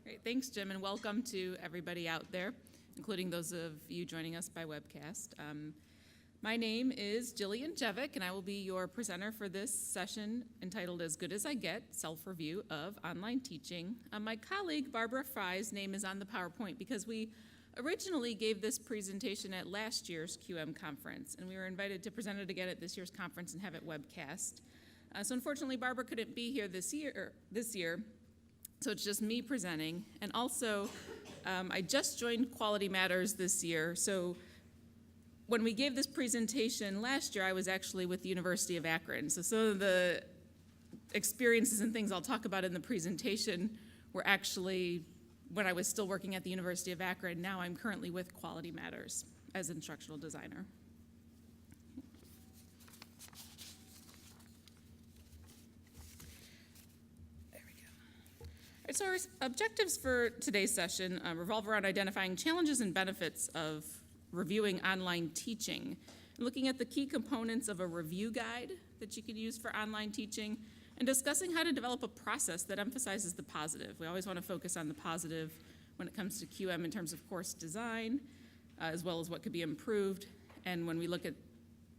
Great, thanks, Jim, and welcome to everybody out there, including those of you joining us by webcast. My name is Jillian Jevack, and I will be your presenter for this session entitled As Good As I Get, Self-Review of Online Teaching. My colleague, Barbara Fry's name is on the PowerPoint because we originally gave this presentation at last year's QM conference, and we were invited to present it again at this year's conference and have it webcast. So unfortunately, Barbara couldn't be here this year, so it's just me presenting. And also, I just joined Quality Matters this year, so when we gave this presentation last year, I was actually with the University of Akron. So some of the experiences and things I'll talk about in the presentation were actually when I was still working at the University of Akron. Now I'm currently with Quality Matters as instructional designer. There we go. All right, so our objectives for today's session revolve around identifying challenges and benefits of reviewing online teaching, looking at the key components of a review guide that you can use for online teaching, and discussing how to develop a process that emphasizes the positive. We always want to focus on the positive when it comes to QM in terms of course design, as well as what could be improved. And when we look at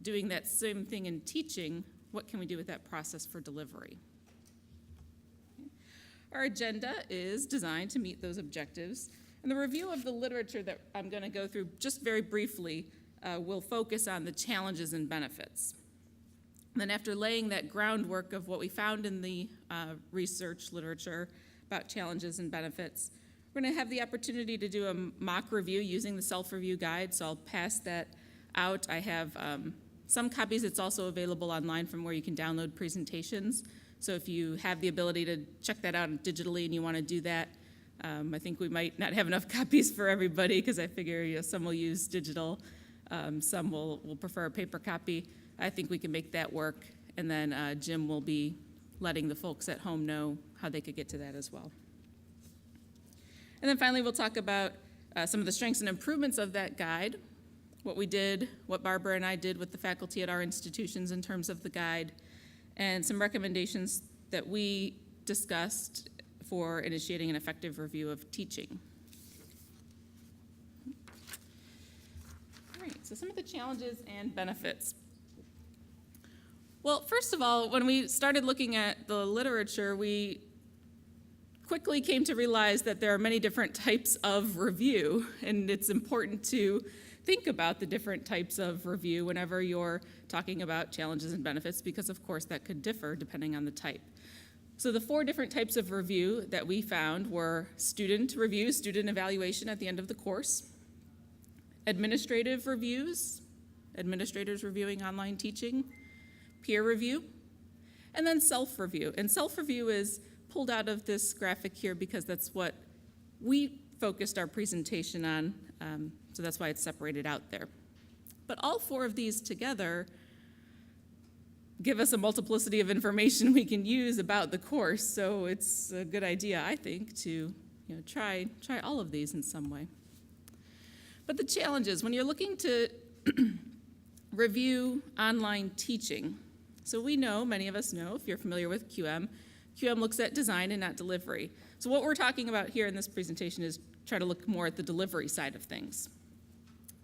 doing that same thing in teaching, what can we do with that process for delivery? Our agenda is designed to meet those objectives. And the review of the literature that I'm going to go through just very briefly will focus on the challenges and benefits. And then after laying that groundwork of what we found in the research literature about challenges and benefits, we're going to have the opportunity to do a mock review using the self-review guide, so I'll pass that out. I have some copies. It's also available online from where you can download presentations. So if you have the ability to check that out digitally and you want to do that, I think we might not have enough copies for everybody because I figure some will use digital, some will prefer a paper copy. I think we can make that work, and then Jim will be letting the folks at home know how they could get to that as well. And then finally, we'll talk about some of the strengths and improvements of that guide, what we did, what Barbara and I did with the faculty at our institutions in terms of the guide, and some recommendations that we discussed for initiating an effective review of teaching. All right, so some of the challenges and benefits. Well, first of all, when we started looking at the literature, we quickly came to realize that there are many different types of review, and it's important to think about the different types of review whenever you're talking about challenges and benefits, because of course that could differ depending on the type. So the 4 different types of review that we found were student review, student evaluation at the end of the course, administrative reviews, administrators reviewing online teaching, peer review, and then self-review. And self-review is pulled out of this graphic here because that's what we focused our presentation on, so that's why it's separated out there. But all 4 of these together give us a multiplicity of information we can use about the course, so it's a good idea, I think, to try all of these in some way. But the challenges, when you're looking to review online teaching, so we know, many of us know, if you're familiar with QM, QM looks at design and not delivery. So what we're talking about here in this presentation is try to look more at the delivery side of things.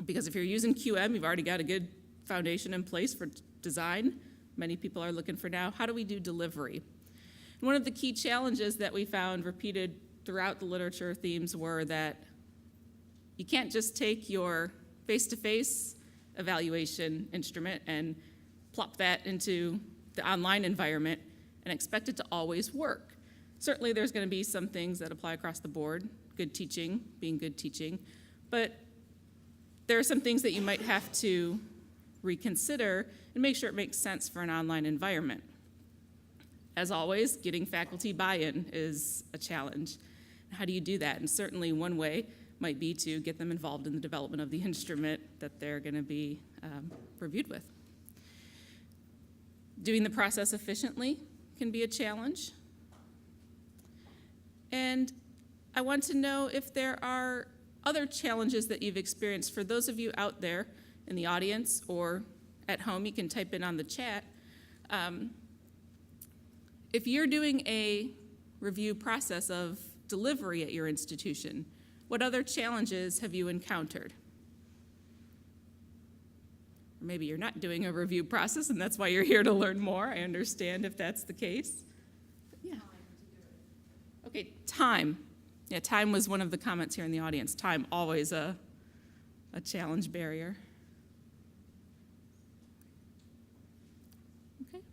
Because if you're using QM, you've already got a good foundation in place for design. Many people are looking for now, how do we do delivery? And one of the key challenges that we found repeated throughout the literature themes were that you can't just take your face-to-face evaluation instrument and plop that into the online environment and expect it to always work. Certainly there's going to be some things that apply across the board, good teaching being good teaching, but there are some things that you might have to reconsider and make sure it makes sense for an online environment. As always, getting faculty buy-in is a challenge. How do you do that? And certainly one way might be to get them involved in the development of the instrument that they're going to be reviewed with. Doing the process efficiently can be a challenge. And I want to know if there are other challenges that you've experienced. For those of you out there in the audience or at home, you can type in on the chat. If you're doing a review process of delivery at your institution? What other challenges have you encountered? Or maybe you're not doing a review process and that's why you're here to learn more. I understand if that's the case. Yeah. Okay, time. Yeah, time was one of the comments here in the audience. Time, always a challenge barrier. Okay.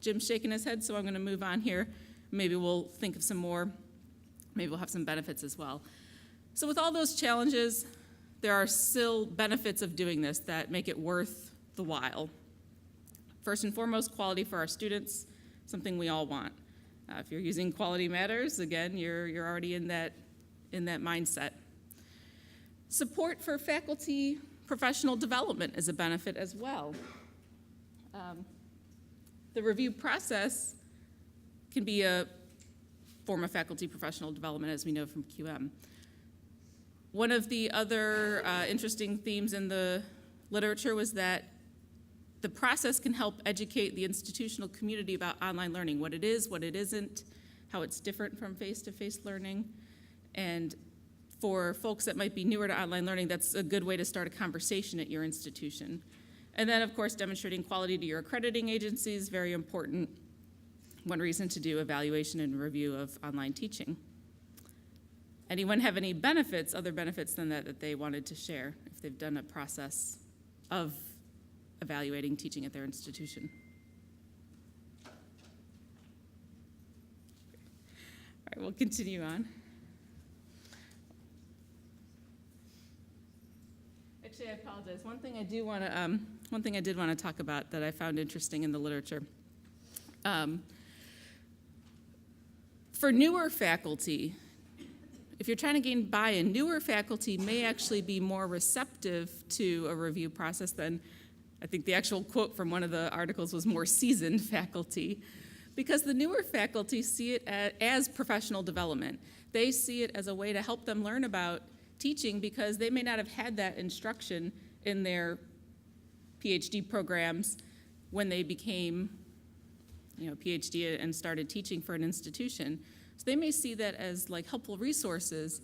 Jim's shaking his head, so I'm going to move on here. Maybe we'll think of some more. Maybe we'll have some benefits as well. So with all those challenges, there are still benefits of doing this that make it worth the while. First and foremost, quality for our students, something we all want. If you're using Quality Matters, again, you're already in that mindset. Support for faculty professional development is a benefit as well. The review process can be a form of faculty professional development, as we know from QM. One of the other interesting themes in the literature was that the process can help educate the institutional community about online learning, what it is, what it isn't, how it's different from face-to-face learning. And for folks that might be newer to online learning, that's a good way to start a conversation at your institution. And then, of course, demonstrating quality to your accrediting agencies, very important. One reason to do evaluation and review of online teaching. Anyone have any benefits, other benefits than that they wanted to share if they've done a process of evaluating teaching at their institution? All right, we'll continue on. Actually, I apologize. One thing I did want to talk about that I found interesting in the literature. For newer faculty, if you're trying to gain buy-in, newer faculty may actually be more receptive to a review process than, I think the actual quote from one of the articles was, more seasoned faculty, because the newer faculty see it as professional development. They see it as a way to help them learn about teaching because they may not have had that instruction in their PhD programs when they became PhD and started teaching for an institution. So they may see that as like helpful resources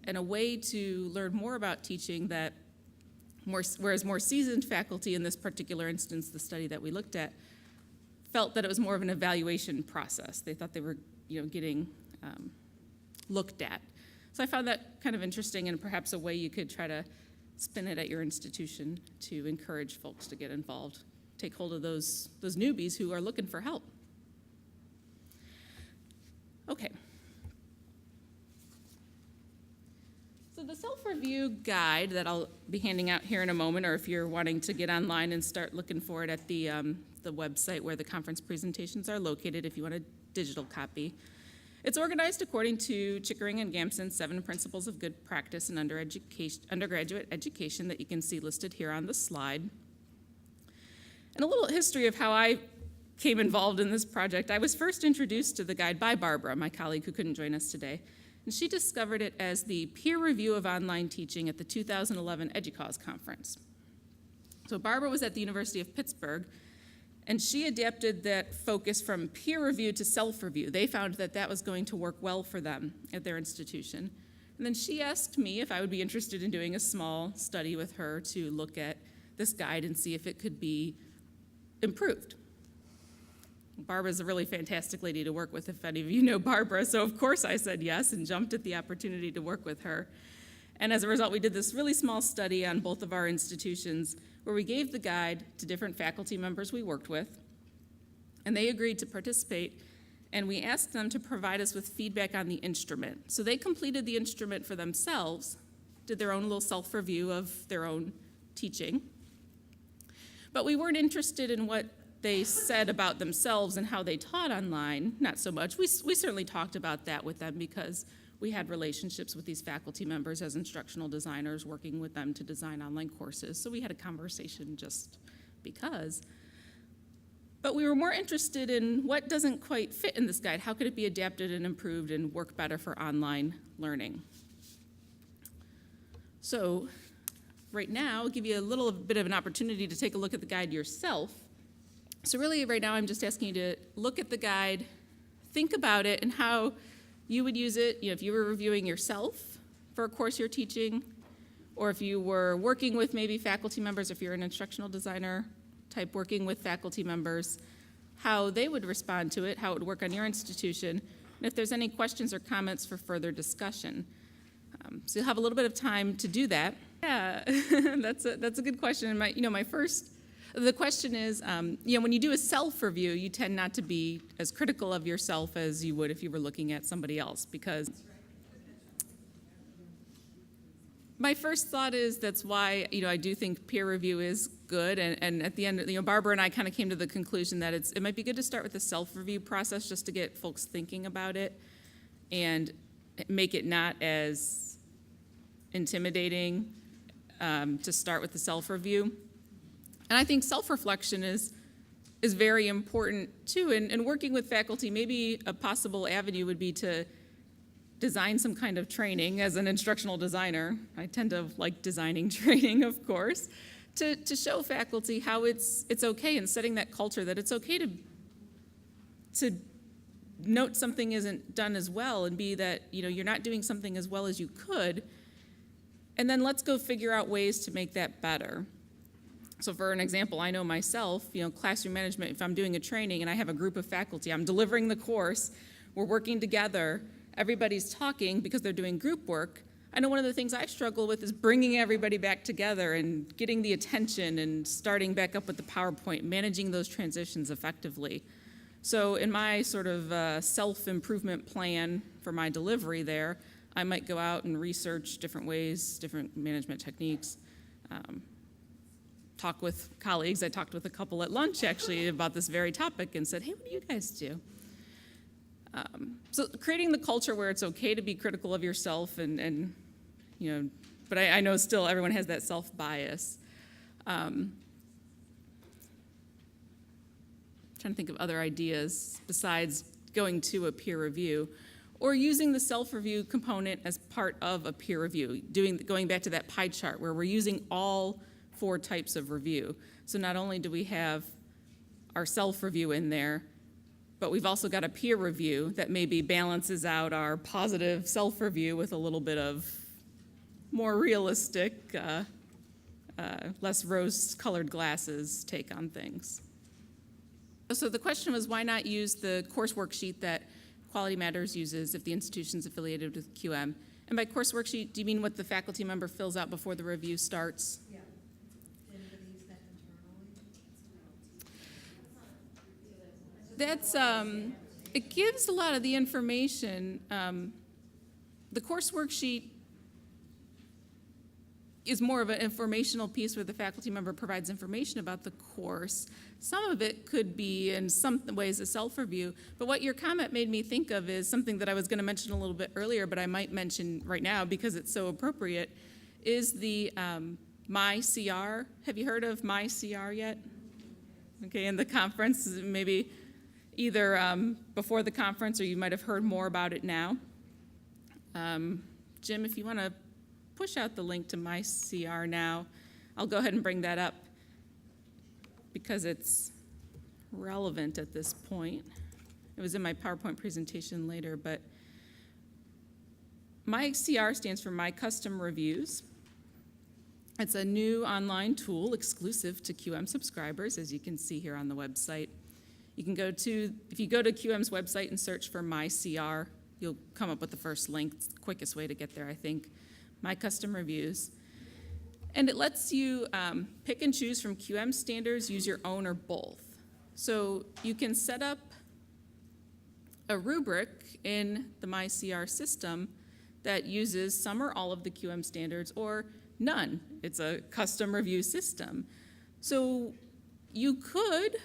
and a way to learn more about teaching that whereas more seasoned faculty in this particular instance, the study that we looked at, felt that it was more of an evaluation process. They thought they were getting looked at. So I found that kind of interesting and perhaps a way you could try to spin it at your institution to encourage folks to get involved. Take hold of those newbies who are looking for help. Okay. So the self-review guide that I'll be handing out here in a moment, or if you're wanting to get online and start looking for it at the website where the conference presentations are located if you want a digital copy. It's organized according to Chickering and Gamson's 7 Principles of Good Practice in Undergraduate Education that you can see listed here on the slide. And a little history of how I came involved in this project. I was first introduced to the guide by Barbara, my colleague who couldn't join us today, and she discovered it as the peer review of online teaching at the 2011 EDUCAUSE conference. So Barbara was at the University of Pittsburgh, and she adapted that focus from peer review to self-review. They found that that was going to work well for them at their institution. And then she asked me if I would be interested in doing a small study with her to look at this guide and see if it could be improved. Barbara's a really fantastic lady to work with, if any of you know Barbara, so of course I said yes and jumped at the opportunity to work with her. And as a result, we did this really small study on both of our institutions where we gave the guide to different faculty members we worked with, and they agreed to participate, and we asked them to provide us with feedback on the instrument. So they completed the instrument for themselves, did their own little self-review of their own teaching, but we weren't interested in what they said about themselves and how they taught online, not so much. We certainly talked about that with them because we had relationships with these faculty members as instructional designers, working with them to design online courses. So we had a conversation just because. But we were more interested in what doesn't quite fit in this guide. How could it be adapted and improved and work better for online learning? So right now, I'll give you a little bit of an opportunity to take a look at the guide yourself. So really, right now, I'm just asking you to look at the guide, think about it, and how you would use it, if you were reviewing yourself for a course you're teaching, or if you were working with maybe faculty members, if you're an instructional designer type working with faculty members, how they would respond to it, how it would work on your institution, and if there's any questions or comments for further discussion. So you'll have a little bit of time to do that. Yeah, that's a good question. And the question is, when you do a self-review, you tend not to be as critical of yourself as you would if you were looking at somebody else, because my first thought is that's why, I do think peer review is good, and at the end, Barbara and I kind of came to the conclusion that it might be good to start with the self-review process just to get folks thinking about it and make it not as intimidating to start with the self-review. And I think self-reflection is very important too, and working with faculty, maybe a possible avenue would be to design some kind of training as an instructional designer. I tend to like designing training, of course, to show faculty how it's okay, and setting that culture that it's okay to note something isn't done as well, and be that you're not doing something as well as you could, and then let's go figure out ways to make that better. So for an example, I know myself, classroom management, if I'm doing a training and I have a group of faculty, I'm delivering the course, we're working together, everybody's talking because they're doing group work. I know one of the things I struggle with is bringing everybody back together and getting the attention and starting back up with the PowerPoint, managing those transitions effectively. So in my sort of self-improvement plan for my delivery there, I might go out and research different ways, different management techniques, talk with colleagues. I talked with a couple at lunch actually about this very topic and said, hey, what do you guys do? So creating the culture where it's okay to be critical of yourself but I know still everyone has that self-bias. Trying to think of other ideas besides going to a peer review, or using the self-review component as part of a peer review, going back to that pie chart where we're using all 4 types of review. So not only do we have our self-review in there, but we've also got a peer review that maybe balances out our positive self-review with a little bit of more realistic, less rose-colored glasses take on things. So the question was, why not use the course worksheet that Quality Matters uses if the institution's affiliated with QM? And by course worksheet, do you mean what the faculty member fills out before the review starts? Yeah. Anybody use that internally? That's, it gives a lot of the information. The course worksheet is more of an informational piece where the faculty member provides information about the course. Some of it could be in some ways a self-review, but what your comment made me think of is something that I was going to mention a little bit earlier, but I might mention right now because it's so appropriate, is the MyCR. Have you heard of MyCR yet? Okay, in the conference, maybe either before the conference or you might have heard more about it now. Jim, if you want to push out the link to MyCR now, I'll go ahead and bring that up because it's relevant at this point. It was in my PowerPoint presentation later, but MyCR stands for My Custom Reviews. It's a new online tool exclusive to QM subscribers, as you can see here on the website. You can if you go to QM's website and search for MyCR, you'll come up with the first link. It's the quickest way to get there, I think. My Custom Reviews. And it lets you pick and choose from QM standards, use your own or both. So you can set up a rubric in the MyCR system that uses some or all of the QM standards or none. It's a custom review system. So you could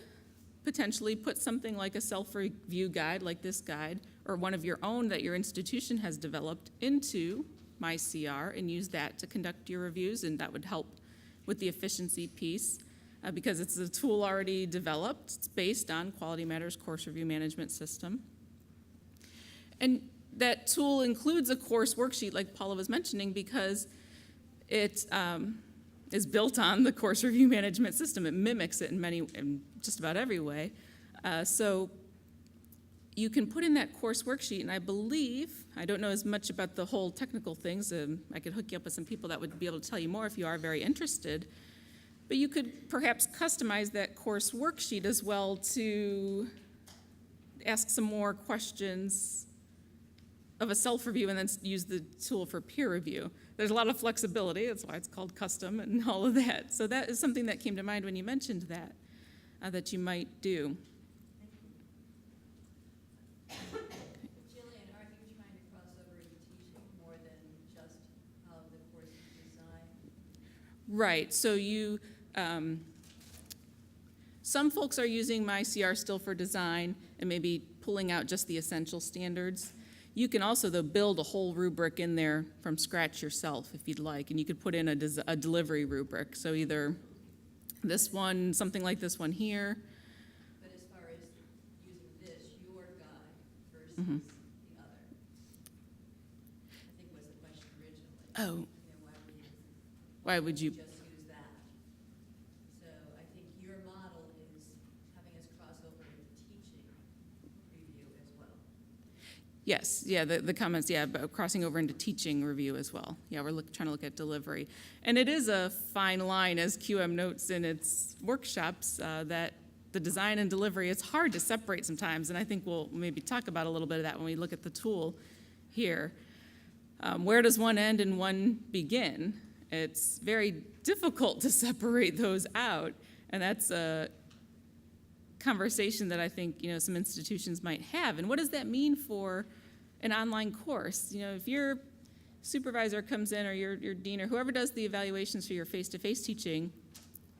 potentially put something like a self-review guide, like this guide, or one of your own that your institution has developed into MyCR and use that to conduct your reviews, and that would help with the efficiency piece because it's a tool already developed. It's based on Quality Matters Course Review Management System. And that tool includes a course worksheet like Paula was mentioning because it is built on the Course Review Management System. It mimics it in just about every way. So you can put in that course worksheet, and I believe, I don't know as much about the whole technical things, I could hook you up with some people that would be able to tell you more if you are very interested, but you could perhaps customize that course worksheet as well to ask some more questions of a self-review and then use the tool for peer review. There's a lot of flexibility, that's why it's called custom and all of that. So that is something that came to mind when you mentioned that, that you might do. Jillian, aren't you trying to cross over into teaching more than just how the course is designed? Right, so you, some folks are using MyCR still for design and maybe pulling out just the essential standards. You can also, though, build a whole rubric in there from scratch yourself if you'd like, and you could put in a delivery rubric. So either this one, something like this one here. But as far as using this, your guide versus Mhm. the other, I think was the question originally. Oh, Why why would you? just use that? So I think your model is having us cross over into teaching review as well. Yes, yeah, the comments, yeah, but crossing over into teaching review as well. Yeah, we're trying to look at delivery. And it is a fine line, as QM notes in its workshops, that the design and delivery, it's hard to separate sometimes, and I think we'll maybe talk about a little bit of that when we look at the tool here. Where does one end and one begin? It's very difficult to separate those out, and that's a conversation that I think, some institutions might have. And what does that mean for an online course? If your supervisor comes in or your dean or whoever does the evaluations for your face-to-face teaching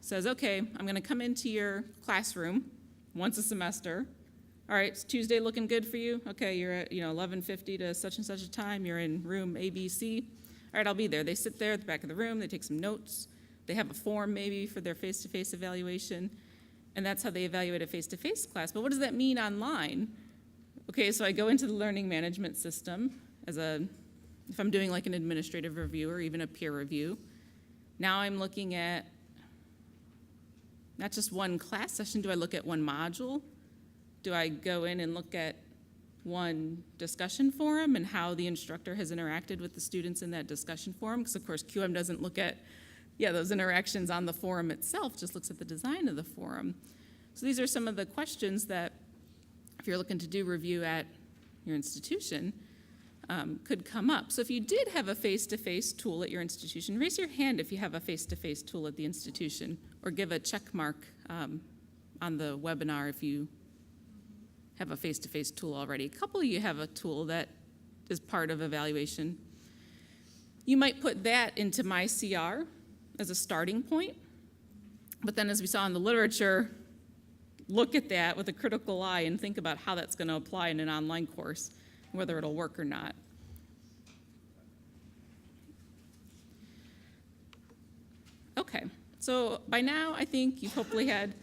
says, okay, I'm going to come into your classroom once a semester. All right, is Tuesday looking good for you? Okay, you're at 11:50 to such and such a time. You're in room ABC. All right, I'll be there. They sit there at the back of the room. They take some notes. They have a form maybe for their face-to-face evaluation. And that's how they evaluate a face-to-face class. But what does that mean online? Okay, so I go into the learning management system if I'm doing like an administrative review or even a peer review. Now I'm looking at not just one class session. Do I look at one module? Do I go in and look at one discussion forum and how the instructor has interacted with the students in that discussion forum? Because of course QM doesn't look at those interactions on the forum itself, just looks at the design of the forum. So these are some of the questions that, if you're looking to do review at your institution, could come up. So if you did have a face-to-face tool at your institution, raise your hand if you have a face-to-face tool at the institution, or give a check mark on the webinar if you have a face-to-face tool already. A couple of you have a tool that is part of evaluation. You might put that into MyCR as a starting point, but then as we saw in the literature, look at that with a critical eye and think about how that's going to apply in an online course, whether it'll work or not. Okay, so by now I think you've hopefully had a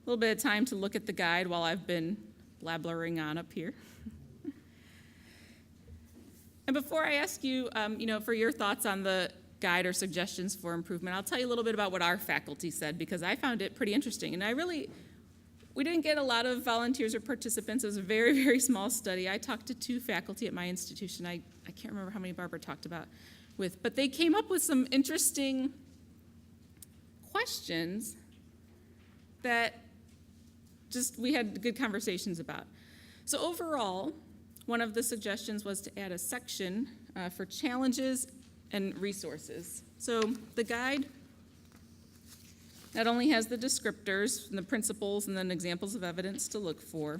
little bit of time to look at the guide while I've been blabbering on up here. And before I ask you, for your thoughts on the guide or suggestions for improvement, I'll tell you a little bit about what our faculty said, because I found it pretty interesting. And we didn't get a lot of volunteers or participants. It was a very, very small study. I talked to 2 faculty at my institution. I can't remember how many Barbara talked about with, but they came up with some interesting questions that we had good conversations about. So overall, one of the suggestions was to add a section for challenges and resources. So the guide not only has the descriptors and the principles and then examples of evidence to look for,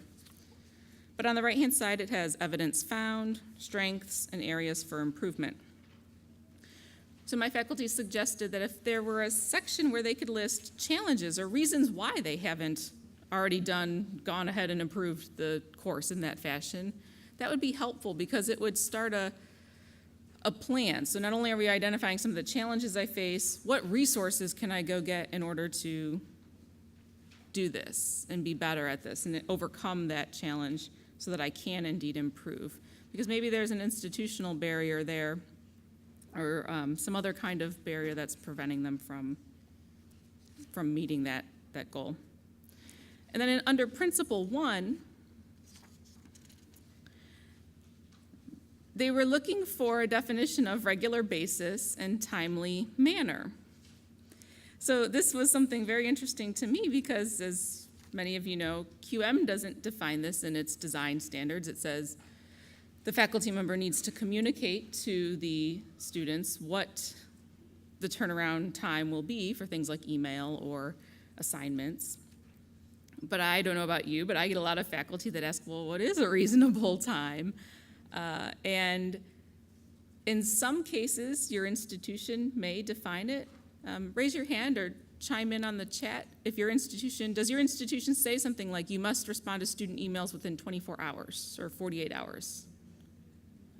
but on the right-hand side it has evidence found, strengths, and areas for improvement. So my faculty suggested that if there were a section where they could list challenges or reasons why they haven't already gone ahead and improved the course in that fashion, that would be helpful because it would start a plan. So not only are we identifying some of the challenges I face, what resources can I go get in order to do this and be better at this and overcome that challenge so that I can indeed improve? Because maybe there's an institutional barrier there or some other kind of barrier that's preventing them from meeting that goal. And then under Principle 1, they were looking for a definition of regular basis and timely manner. So this was something very interesting to me because, as many of you know, QM doesn't define this in its design standards. It says the faculty member needs to communicate to the students what the turnaround time will be for things like email or assignments. But I don't know about you, but I get a lot of faculty that ask, well, what is a reasonable time? And in some cases, your institution may define it. Raise your hand or chime in on the chat if does your institution say something like you must respond to student emails within 24 hours or 48 hours?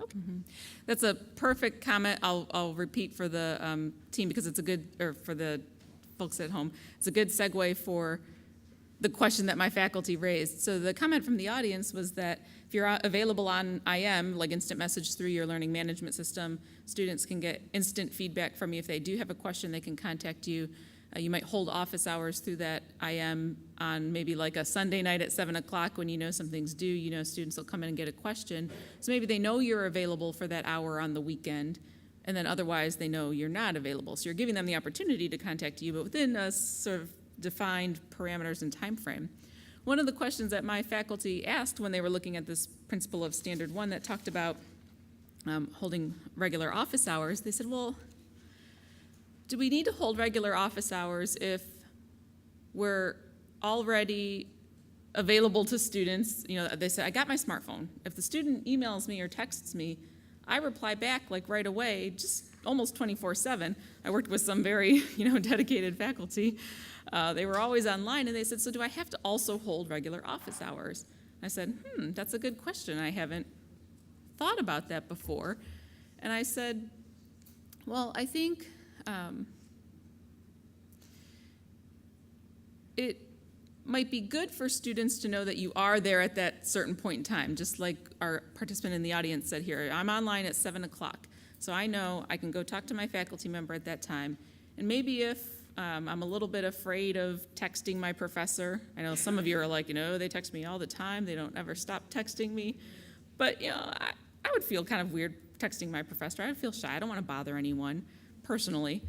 Okay. That's a perfect comment. I'll repeat for the team because it's a good, or for the folks at home, it's a good segue for the question that my faculty raised. So the comment from the audience was that if you're available on IM, like instant message through your learning management system, students can get instant feedback from you. If they do have a question, they can contact you. You might hold office hours through that IM on maybe like a Sunday night at 7 o'clock when you know something's due. You know students will come in and get a question. So maybe they know you're available for that hour on the weekend, and then otherwise they know you're not available. So you're giving them the opportunity to contact you, but within a sort of defined parameters and time frame. One of the questions that my faculty asked when they were looking at this principle of Standard 1 that talked about holding regular office hours, they said, well, do we need to hold regular office hours if we're already available to students? You know, they said, I got my smartphone. If the student emails me or texts me, I reply back like right away, just almost 24/7. I worked with some very, dedicated faculty. They were always online, and they said, so do I have to also hold regular office hours? I said, that's a good question. I haven't thought about that before. And I said, well, I think it might be good for students to know that you are there at that certain point in time, just like our participant in the audience said here. I'm online at 7 o'clock, so I know I can go talk to my faculty member at that time. And maybe if I'm a little bit afraid of texting my professor, I know some of you are like, they text me all the time, they don't ever stop texting me. But, I would feel kind of weird texting my professor. I would feel shy. I don't want to bother anyone personally.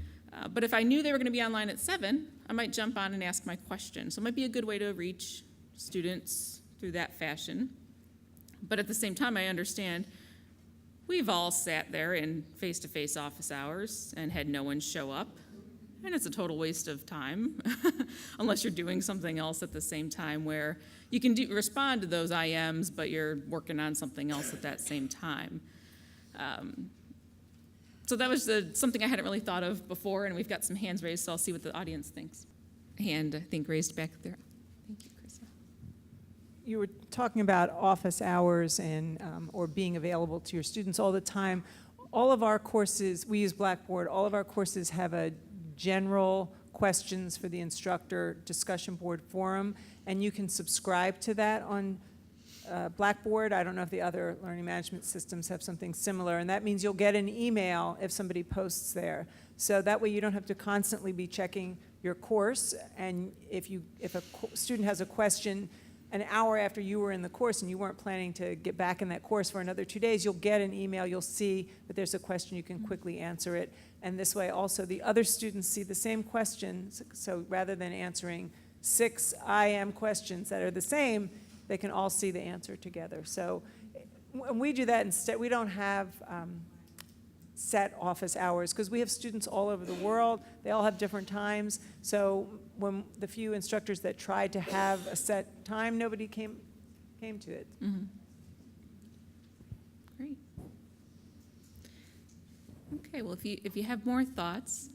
But if I knew they were going to be online at 7, I might jump on and ask my question. So it might be a good way to reach students through that fashion. But at the same time, I understand we've all sat there in face-to-face office hours and had no one show up. And it's a total waste of time, unless you're doing something else at the same time where you can respond to those IMs, but you're working on something else at that same time. So that was something I hadn't really thought of before, and we've got some hands raised, so I'll see what the audience thinks. Hand, I think, raised back there. Thank you, Krista. You were talking about office hours and or being available to your students all the time. All of our courses, we use Blackboard, all of our courses have a general questions for the instructor discussion board forum, and you can subscribe to that on Blackboard. I don't know if the other learning management systems have something similar, and that means you'll get an email if somebody posts there. So that way you don't have to constantly be checking your course, and if a student has a question an hour after you were in the course and you weren't planning to get back in that course for another 2 days, you'll get an email, you'll see that there's a question, you can quickly answer it. And this way also the other students see the same questions, so rather than answering 6 IM questions that are the same, they can all see the answer together. So when we do that instead, we don't have set office hours because we have students all over the world. They all have different times. So when the few instructors that tried to have a set time, nobody came to it. Mm-hmm. Great. Okay, well, if you have more thoughts,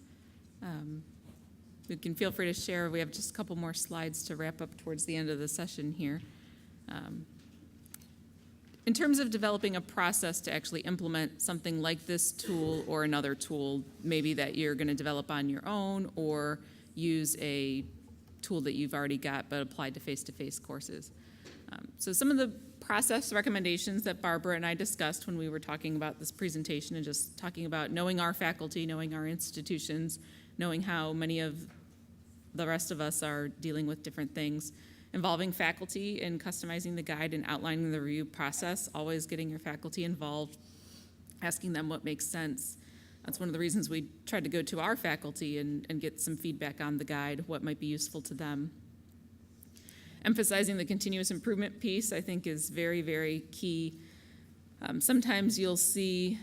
you can feel free to share. We have just a couple more slides to wrap up towards the end of the session here. In terms of developing a process to actually implement something like this tool or another tool, maybe that you're going to develop on your own or use a tool that you've already got but applied to face-to-face courses. So some of the process recommendations that Barbara and I discussed when we were talking about this presentation and just talking about knowing our faculty, knowing our institutions, knowing how many of the rest of us are dealing with different things, involving faculty in customizing the guide and outlining the review process, always getting your faculty involved asking them what makes sense. That's one of the reasons we tried to go to our faculty and get some feedback on the guide, what might be useful to them. Emphasizing the continuous improvement piece, I think, is very, very key. Sometimes you'll see,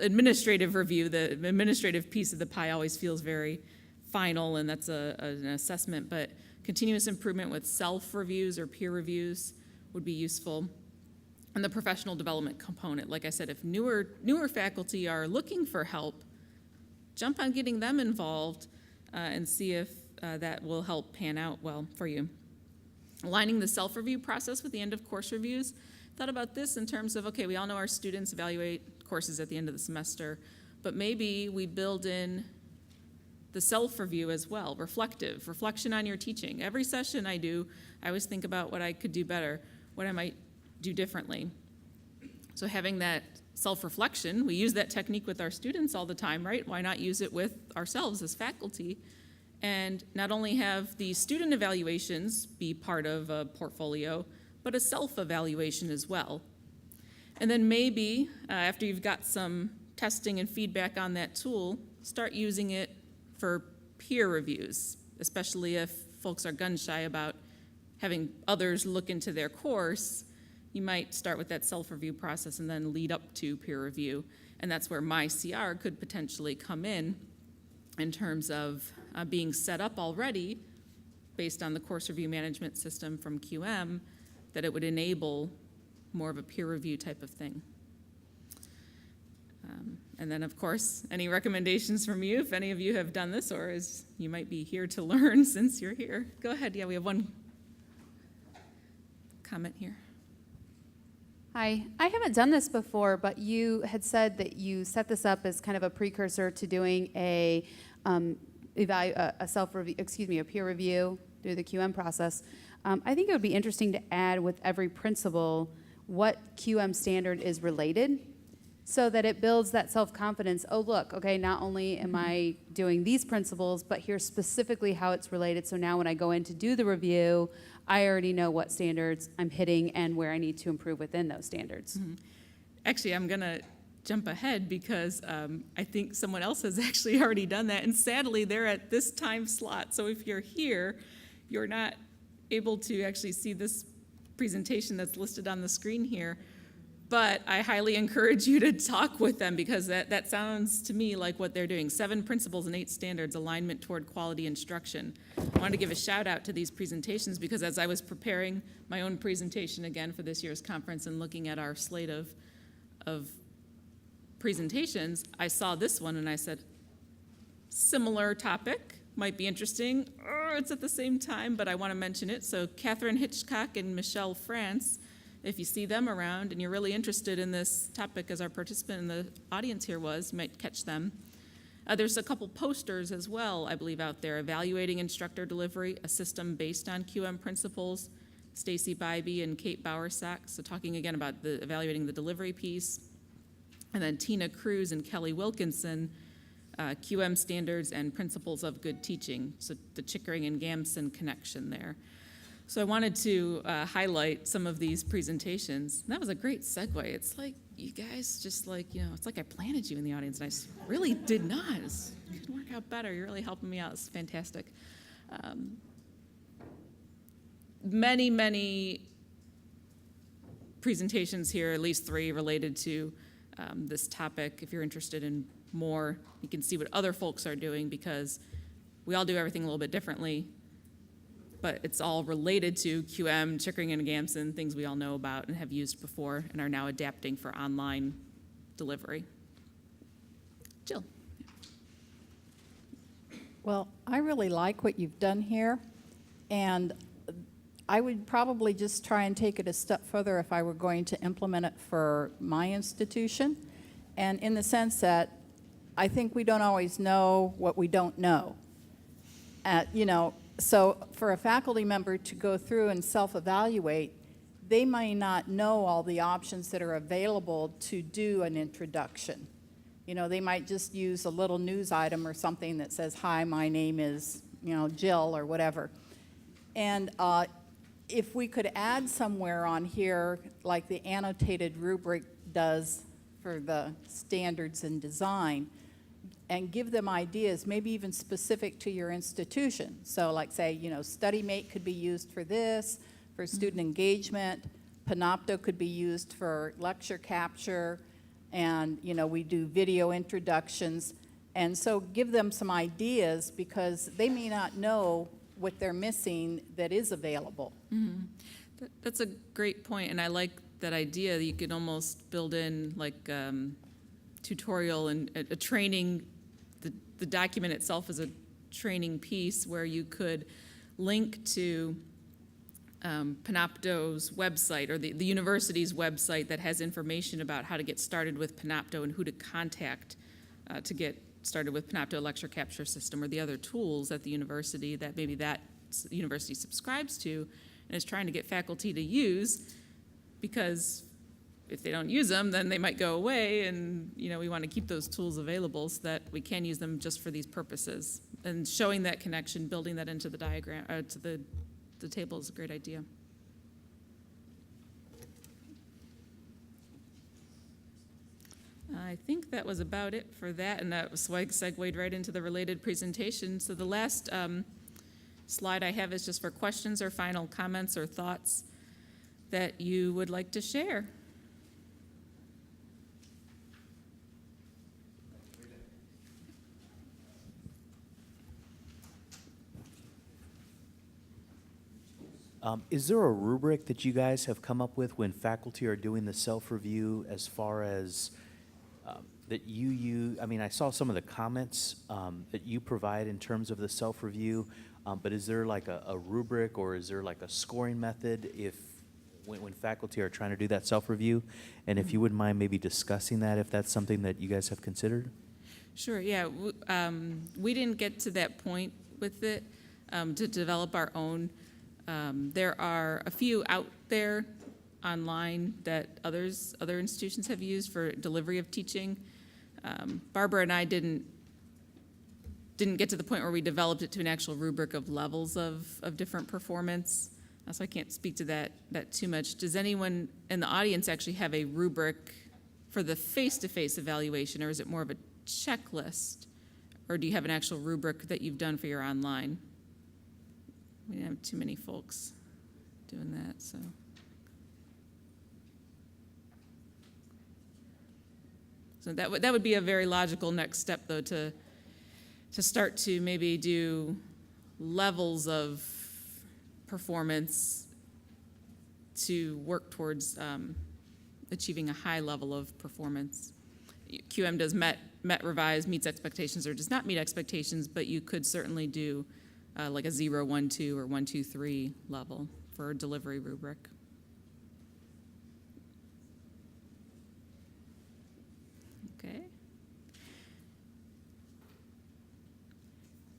administrative review, the administrative piece of the pie always feels very final, and that's an assessment, but continuous improvement with self-reviews or peer reviews would be useful. And the professional development component, like I said, if newer faculty are looking for help, jump on getting them involved and see if that will help pan out well for you. Aligning the self-review process with the end of course reviews. Thought about this in terms of, okay, we all know our students evaluate courses at the end of the semester, but maybe we build in the self-review as well, reflection on your teaching. Every session I do, I always think about what I could do better, what I might do differently. So having that self-reflection, we use that technique with our students all the time, right? Why not use it with ourselves as faculty? And not only have the student evaluations be part of a portfolio, but a self-evaluation as well. And then maybe after you've got some testing and feedback on that tool, start using it for peer reviews, especially if folks are gun-shy about having others look into their course. You might start with that self-review process and then lead up to peer review. And that's where MyCR could potentially come in terms of being set up already based on the course review management system from QM, that it would enable more of a peer review type of thing. And then, of course, any recommendations from you, if any of you have done this, or as you might be here to learn since you're here. Go ahead. Yeah, we have one comment here. Hi, I haven't done this before, but you had said that you set this up as kind of a precursor to doing a self-review, a peer review through the QM process. I think it would be interesting to add with every principal what QM standard is related, so that it builds that self-confidence. Oh, look, okay, not only am I doing these principles, but here's specifically how it's related. So now when I go in to do the review, I already know what standards I'm hitting and where I need to improve within those standards. Mm-hmm. Actually, I'm going to jump ahead because I think someone else has actually already done that. And sadly, they're at this time slot. So if you're here, you're not able to actually see this presentation that's listed on the screen here. But I highly encourage you to talk with them because that sounds to me like what they're doing. 7 principles and 8 standards, alignment toward quality instruction. I wanted to give a shout out to these presentations because as I was preparing my own presentation again for this year's conference and looking at our slate of presentations, I saw this one and I said, similar topic, might be interesting. It's at the same time, but I want to mention it. So Catherine Hitchcock and Michelle France, if you see them around and you're really interested in this topic as our participant in the audience here was, you might catch them. There's a couple posters as well, I believe, out there, Evaluating Instructor Delivery, a system based on QM principles, Stacy Bybee and Kate Bowersack, so talking again about evaluating the delivery piece. And then Tina Cruz and Kelly Wilkinson, QM Standards and Principles of Good Teaching, so the Chickering and Gamson connection there. So I wanted to highlight some of these presentations. And that was a great segue. It's like you guys just it's like I planted you in the audience, and I really did not. It couldn't work out better. You're really helping me out. It's fantastic. Many presentations here, at least 3 related to this topic. If you're interested in more, you can see what other folks are doing because we all do everything a little bit differently. But it's all related to QM, Chickering and Gamson, things we all know about and have used before and are now adapting for online delivery. Jill. Well, I really like what you've done here, and I would probably just try and take it a step further if I were going to implement it for my institution, and in the sense that I think we don't always know what we don't know. So for a faculty member to go through and self-evaluate, they may not know all the options that are available to do an introduction. They might just use a little news item or something that says, hi, my name is, Jill or whatever. And if we could add somewhere on here, like the annotated rubric does for the standards and design, and give them ideas, maybe even specific to your institution. So like say, StudyMate could be used for this, for student engagement. Panopto could be used for lecture capture, and we do video introductions. And so give them some ideas, because they may not know what they're missing that is available. That's a great point, and I like that idea that you could almost build in like tutorial and a training. The document itself is a training piece where you could link to Panopto's website, or the university's website that has information about how to get started with Panopto and who to contact to get started with Panopto lecture capture system, or the other tools at the university that maybe that university subscribes to and is trying to get faculty to use, because if they don't use them, then they might go away, and we want to keep those tools available so that we can use them just for these purposes. And showing that connection, building that into the diagram, to the table is a great idea. I think that was about it for that, and that was segued right into the related presentation. So the last slide I have is just for questions or final comments or thoughts that you would like to share. Is there a rubric that you guys have come up with when faculty are doing the self-review, as far as that you use? I mean, I saw some of the comments that you provide in terms of the self-review, but is there like a rubric, or is there like a scoring method when faculty are trying to do that self-review? And if you wouldn't mind maybe discussing that, if that's something that you guys have considered? Sure, yeah. We didn't get to that point with it to develop our own. There are a few out there online that other institutions have used for delivery of teaching. Barbara and I didn't get to the point where we developed it to an actual rubric of levels of different performance, so I can't speak to that too much. Does anyone in the audience actually have a rubric for the face-to-face evaluation, or is it more of a checklist, or do you have an actual rubric that you've done for your online? We didn't have too many folks doing that, so. So that would be a very logical next step, though, to start to maybe do levels of performance to work towards achieving a high level of performance. QM does met, revise, meets expectations, or does not meet expectations, but you could certainly do like a 0, 1, 2, or 1, 2, 3 level for a delivery rubric. Okay.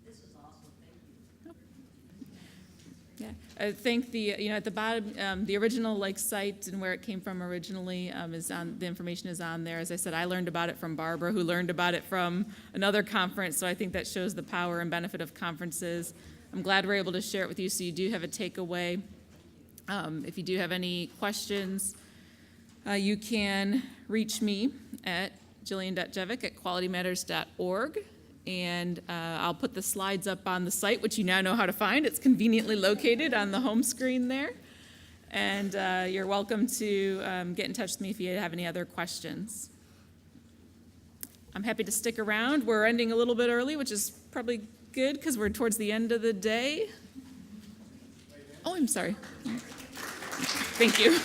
This is awesome, thank you. Yeah, I think at the bottom, the original site and where it came from originally is on, the information is on there. As I said, I learned about it from Barbara, who learned about it from another conference, so I think that shows the power and benefit of conferences. I'm glad we're able to share it with you, so you do have a takeaway. If you do have any questions, you can reach me at jillian.jevack@qualitymatters.org. And I'll put the slides up on the site, which you now know how to find. It's conveniently located on the home screen there. And you're welcome to get in touch with me if you have any other questions. I'm happy to stick around. We're ending a little bit early, which is probably good because we're towards the end of the day. Oh, I'm sorry. Thank you.